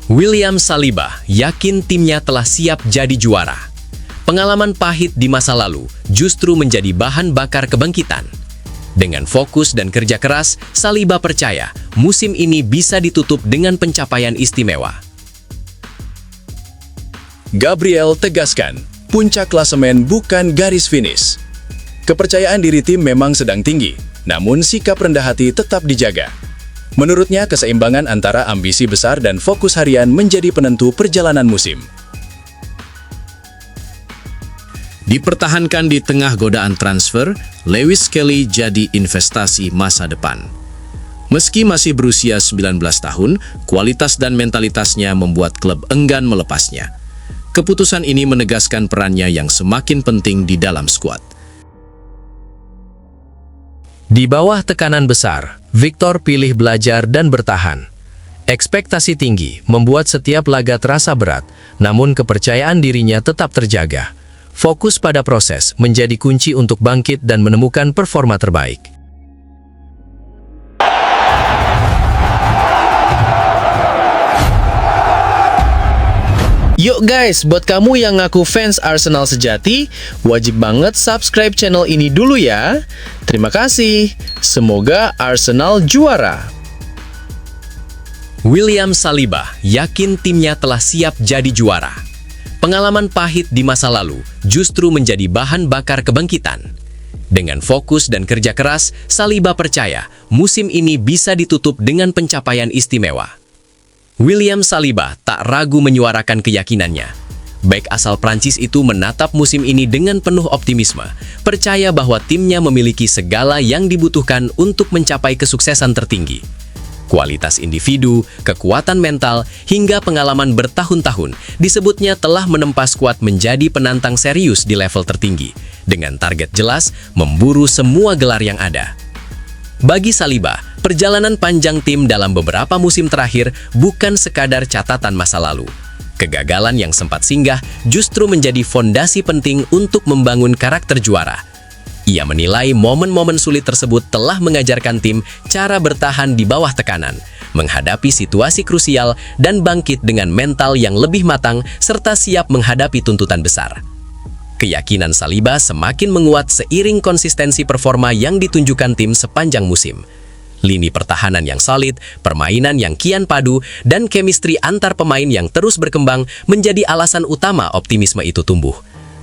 William Saliba yakin timnya telah siap jadi juara. Pengalaman pahit di masa lalu justru menjadi bahan bakar kebangkitan. Dengan fokus dan kerja keras, Saliba percaya musim ini bisa ditutup dengan pencapaian istimewa. Gabriel tegaskan, puncak klasemen bukan garis finish. Kepercayaan diri tim memang sedang tinggi, namun sikap rendah hati tetap dijaga. Menurutnya, keseimbangan antara ambisi besar dan fokus harian menjadi penentu perjalanan musim. Dipertahankan di tengah godaan transfer, Lewis Kelly jadi investasi masa depan. Meski masih berusia 19 tahun, kualitas dan mentalitasnya membuat klub enggan melepasnya. Keputusan ini menegaskan perannya yang semakin penting di dalam skuad. Di bawah tekanan besar, Victor pilih belajar dan bertahan. Ekspektasi tinggi membuat setiap laga terasa berat, namun kepercayaan dirinya tetap terjaga. Fokus pada proses menjadi kunci untuk bangkit dan menemukan performa terbaik. Yuk guys, buat kamu yang ngaku fans Arsenal sejati, wajib banget subscribe channel ini dulu ya. Terima kasih. Semoga Arsenal juara. William Saliba yakin timnya telah siap jadi juara. Pengalaman pahit di masa lalu justru menjadi bahan bakar kebangkitan. Dengan fokus dan kerja keras, Saliba percaya musim ini bisa ditutup dengan pencapaian istimewa. William Saliba tak ragu menyuarakan keyakinannya. Bek asal Prancis itu menatap musim ini dengan penuh optimisme, percaya bahwa timnya memiliki segala yang dibutuhkan untuk mencapai kesuksesan tertinggi. Kualitas individu, kekuatan mental, hingga pengalaman bertahun-tahun disebutnya telah menempa skuad menjadi penantang serius di level tertinggi, dengan target jelas memburu semua gelar yang ada. Bagi Saliba, perjalanan panjang tim dalam beberapa musim terakhir bukan sekadar catatan masa lalu. Kegagalan yang sempat singgah justru menjadi fondasi penting untuk membangun karakter juara. Ia menilai momen-momen sulit tersebut telah mengajarkan tim cara bertahan di bawah tekanan, menghadapi situasi krusial, dan bangkit dengan mental yang lebih matang serta siap menghadapi tuntutan besar. Keyakinan Saliba semakin menguat seiring konsistensi performa yang ditunjukkan tim sepanjang musim. Lini pertahanan yang solid, permainan yang kian padu, dan chemistry antar pemain yang terus berkembang menjadi alasan utama optimisme itu tumbuh.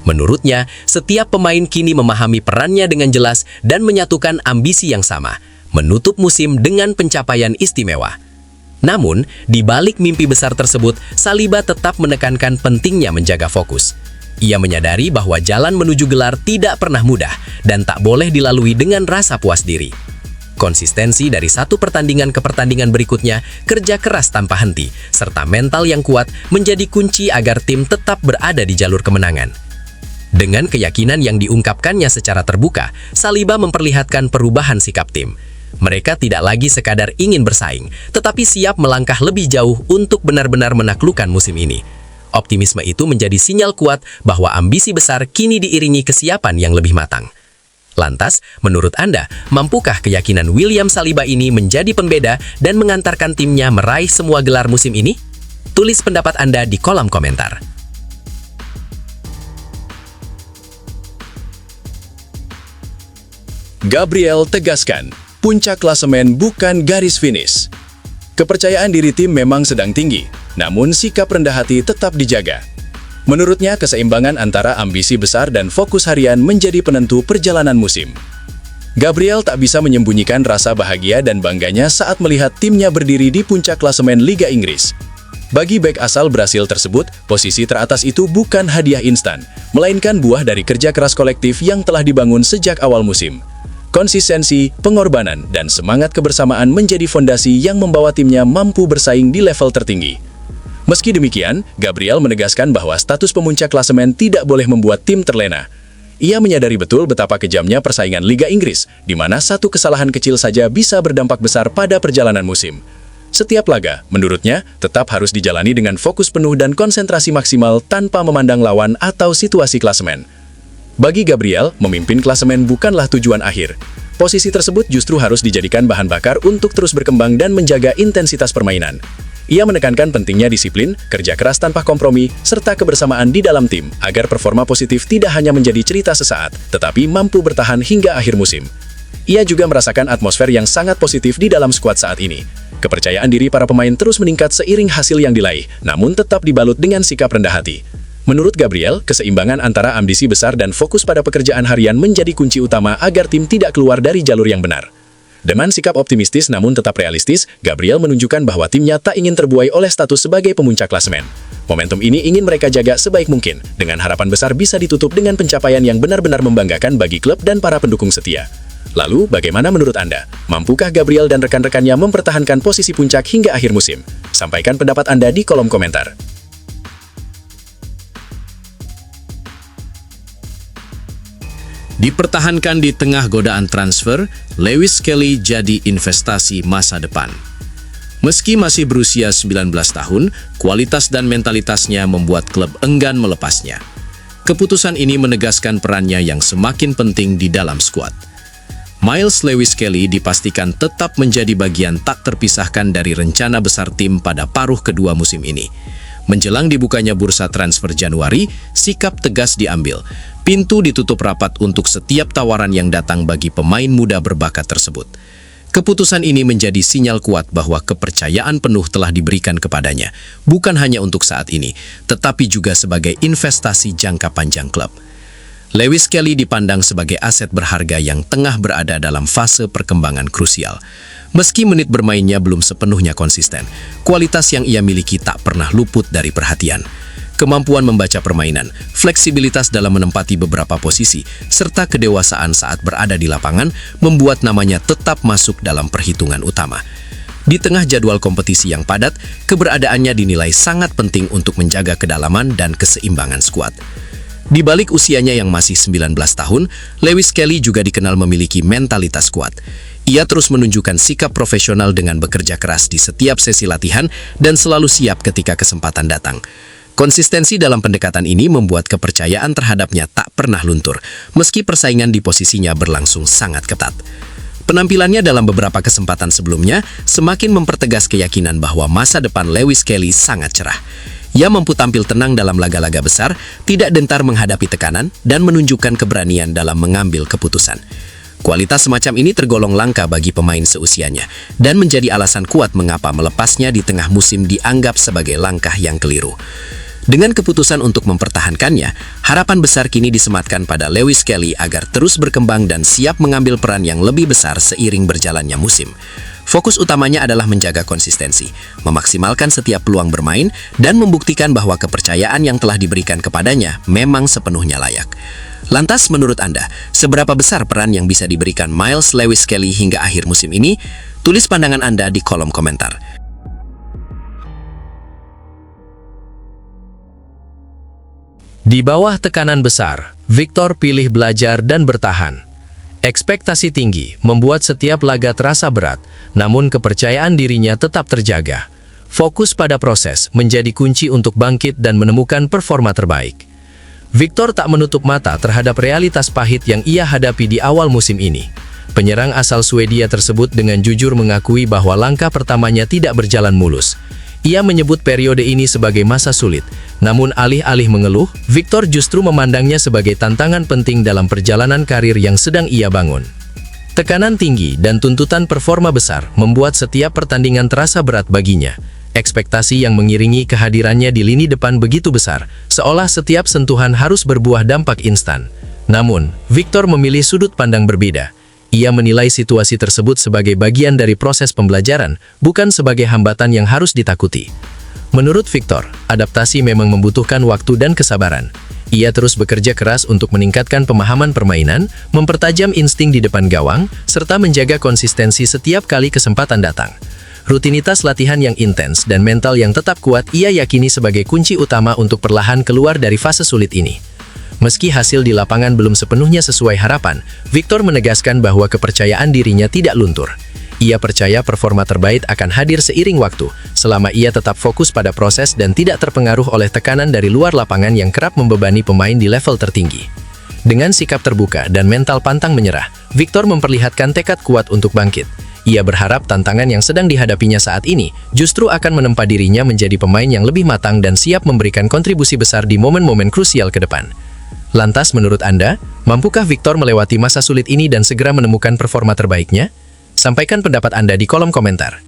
Menurutnya, setiap pemain kini memahami perannya dengan jelas dan menyatukan ambisi yang sama, menutup musim dengan pencapaian istimewa. Namun, di balik mimpi besar tersebut, Saliba tetap menekankan pentingnya menjaga fokus. Ia menyadari bahwa jalan menuju gelar tidak pernah mudah dan tak boleh dilalui dengan rasa puas diri. Konsistensi dari satu pertandingan ke pertandingan berikutnya, kerja keras tanpa henti, serta mental yang kuat menjadi kunci agar tim tetap berada di jalur kemenangan. Dengan keyakinan yang diungkapkannya secara terbuka, Saliba memperlihatkan perubahan sikap tim. Mereka tidak lagi sekadar ingin bersaing, tetapi siap melangkah lebih jauh untuk benar-benar menaklukkan musim ini. Optimisme itu menjadi sinyal kuat bahwa ambisi besar kini diiringi kesiapan yang lebih matang. Lantas, menurut Anda, mampukah keyakinan William Saliba ini menjadi pembeda dan mengantarkan timnya meraih semua gelar musim ini? Tulis pendapat Anda di kolom komentar. Gabriel tegaskan, puncak klasemen bukan garis finish. Kepercayaan diri tim memang sedang tinggi, namun sikap rendah hati tetap dijaga. Menurutnya, keseimbangan antara ambisi besar dan fokus harian menjadi penentu perjalanan musim. Gabriel tak bisa menyembunyikan rasa bahagia dan bangganya saat melihat timnya berdiri di puncak klasemen Liga Inggris. Bagi bek asal Brasil tersebut, posisi teratas itu bukan hadiah instan, melainkan buah dari kerja keras kolektif yang telah dibangun sejak awal musim. Konsistensi, pengorbanan, dan semangat kebersamaan menjadi fondasi yang membawa timnya mampu bersaing di level tertinggi. Meski demikian, Gabriel menegaskan bahwa status pemuncak klasemen tidak boleh membuat tim terlena. Ia menyadari betul betapa kejamnya persaingan Liga Inggris, di mana satu kesalahan kecil saja bisa berdampak besar pada perjalanan musim. Setiap laga, menurutnya, tetap harus dijalani dengan fokus penuh dan konsentrasi maksimal tanpa memandang lawan atau situasi klasemen. Bagi Gabriel, memimpin klasemen bukanlah tujuan akhir. Posisi tersebut justru harus dijadikan bahan bakar untuk terus berkembang dan menjaga intensitas permainan. Ia menekankan pentingnya disiplin, kerja keras tanpa kompromi, serta kebersamaan di dalam tim agar performa positif tidak hanya menjadi cerita sesaat, tetapi mampu bertahan hingga akhir musim. Ia juga merasakan atmosfer yang sangat positif di dalam skuad saat ini. Kepercayaan diri para pemain terus meningkat seiring hasil yang diraih, namun tetap dibalut dengan sikap rendah hati. Menurut Gabriel, keseimbangan antara ambisi besar dan fokus pada pekerjaan harian menjadi kunci utama agar tim tidak keluar dari jalur yang benar. Dengan sikap optimistis namun tetap realistis, Gabriel menunjukkan bahwa timnya tak ingin terbuai oleh status sebagai pemuncak klasemen. Momentum ini ingin mereka jaga sebaik mungkin, dengan harapan besar bisa ditutup dengan pencapaian yang benar-benar membanggakan bagi klub dan para pendukung setia. Lalu, bagaimana menurut Anda? Mampukah Gabriel dan rekan-rekannya mempertahankan posisi puncak hingga akhir musim? Sampaikan pendapat Anda di kolom komentar. Dipertahankan di tengah godaan transfer, Lewis Kelly jadi investasi masa depan. Meski masih berusia 19 tahun, kualitas dan mentalitasnya membuat klub enggan melepasnya. Keputusan ini menegaskan perannya yang semakin penting di dalam skuad. Miles Lewis Kelly dipastikan tetap menjadi bagian tak terpisahkan dari rencana besar tim pada paruh kedua musim ini. Menjelang dibukanya bursa transfer Januari, sikap tegas diambil. Pintu ditutup rapat untuk setiap tawaran yang datang bagi pemain muda berbakat tersebut. Keputusan ini menjadi sinyal kuat bahwa kepercayaan penuh telah diberikan kepadanya, bukan hanya untuk saat ini, tetapi juga sebagai investasi jangka panjang klub. Lewis Kelly dipandang sebagai aset berharga yang tengah berada dalam fase perkembangan krusial. Meski menit bermainnya belum sepenuhnya konsisten, kualitas yang ia miliki tak pernah luput dari perhatian. Kemampuan membaca permainan, fleksibilitas dalam menempati beberapa posisi, serta kedewasaan saat berada di lapangan membuat namanya tetap masuk dalam perhitungan utama. Di tengah jadwal kompetisi yang padat, keberadaannya dinilai sangat penting untuk menjaga kedalaman dan keseimbangan skuad. Di balik usianya yang masih 19 tahun, Lewis Kelly juga dikenal memiliki mentalitas kuat. Ia terus menunjukkan sikap profesional dengan bekerja keras di setiap sesi latihan dan selalu siap ketika kesempatan datang. Konsistensi dalam pendekatan ini membuat kepercayaan terhadapnya tak pernah luntur, meski persaingan di posisinya berlangsung sangat ketat. Penampilannya dalam beberapa kesempatan sebelumnya semakin mempertegas keyakinan bahwa masa depan Lewis Kelly sangat cerah. Ia mampu tampil tenang dalam laga-laga besar, tidak gentar menghadapi tekanan, dan menunjukkan keberanian dalam mengambil keputusan. Kualitas semacam ini tergolong langka bagi pemain seusianya, dan menjadi alasan kuat mengapa melepasnya di tengah musim dianggap sebagai langkah yang keliru. Dengan keputusan untuk mempertahankannya, harapan besar kini disematkan pada Lewis Kelly agar terus berkembang dan siap mengambil peran yang lebih besar seiring berjalannya musim. Fokus utamanya adalah menjaga konsistensi, memaksimalkan setiap peluang bermain, dan membuktikan bahwa kepercayaan yang telah diberikan kepadanya memang sepenuhnya layak. Lantas, menurut Anda, seberapa besar peran yang bisa diberikan Miles Lewis Kelly hingga akhir musim ini? Tulis pandangan Anda di kolom komentar. Di bawah tekanan besar, Victor pilih belajar dan bertahan. Ekspektasi tinggi membuat setiap laga terasa berat, namun kepercayaan dirinya tetap terjaga. Fokus pada proses menjadi kunci untuk bangkit dan menemukan performa terbaik. Victor tak menutup mata terhadap realitas pahit yang ia hadapi di awal musim ini. Penyerang asal Swedia tersebut dengan jujur mengakui bahwa langkah pertamanya tidak berjalan mulus. Ia menyebut periode ini sebagai masa sulit, namun alih-alih mengeluh, Victor justru memandangnya sebagai tantangan penting dalam perjalanan karir yang sedang ia bangun. Tekanan tinggi dan tuntutan performa besar membuat setiap pertandingan terasa berat baginya. Ekspektasi yang mengiringi kehadirannya di lini depan begitu besar, seolah setiap sentuhan harus berbuah dampak instan. Namun, Victor memilih sudut pandang berbeda. Ia menilai situasi tersebut sebagai bagian dari proses pembelajaran, bukan sebagai hambatan yang harus ditakuti. Menurut Victor, adaptasi memang membutuhkan waktu dan kesabaran. Ia terus bekerja keras untuk meningkatkan pemahaman permainan, mempertajam insting di depan gawang, serta menjaga konsistensi setiap kali kesempatan datang. Rutinitas latihan yang intens dan mental yang tetap kuat ia yakini sebagai kunci utama untuk perlahan keluar dari fase sulit ini. Meski hasil di lapangan belum sepenuhnya sesuai harapan, Victor menegaskan bahwa kepercayaan dirinya tidak luntur. Ia percaya performa terbaik akan hadir seiring waktu, selama ia tetap fokus pada proses dan tidak terpengaruh oleh tekanan dari luar lapangan yang kerap membebani pemain di level tertinggi. Dengan sikap terbuka dan mental pantang menyerah, Victor memperlihatkan tekad kuat untuk bangkit. Ia berharap tantangan yang sedang dihadapinya saat ini justru akan menempa dirinya menjadi pemain yang lebih matang dan siap memberikan kontribusi besar di momen-momen krusial ke depan. Lantas menurut Anda, mampukah Victor melewati masa sulit ini dan segera menemukan performa terbaiknya? Sampaikan pendapat Anda di kolom komentar.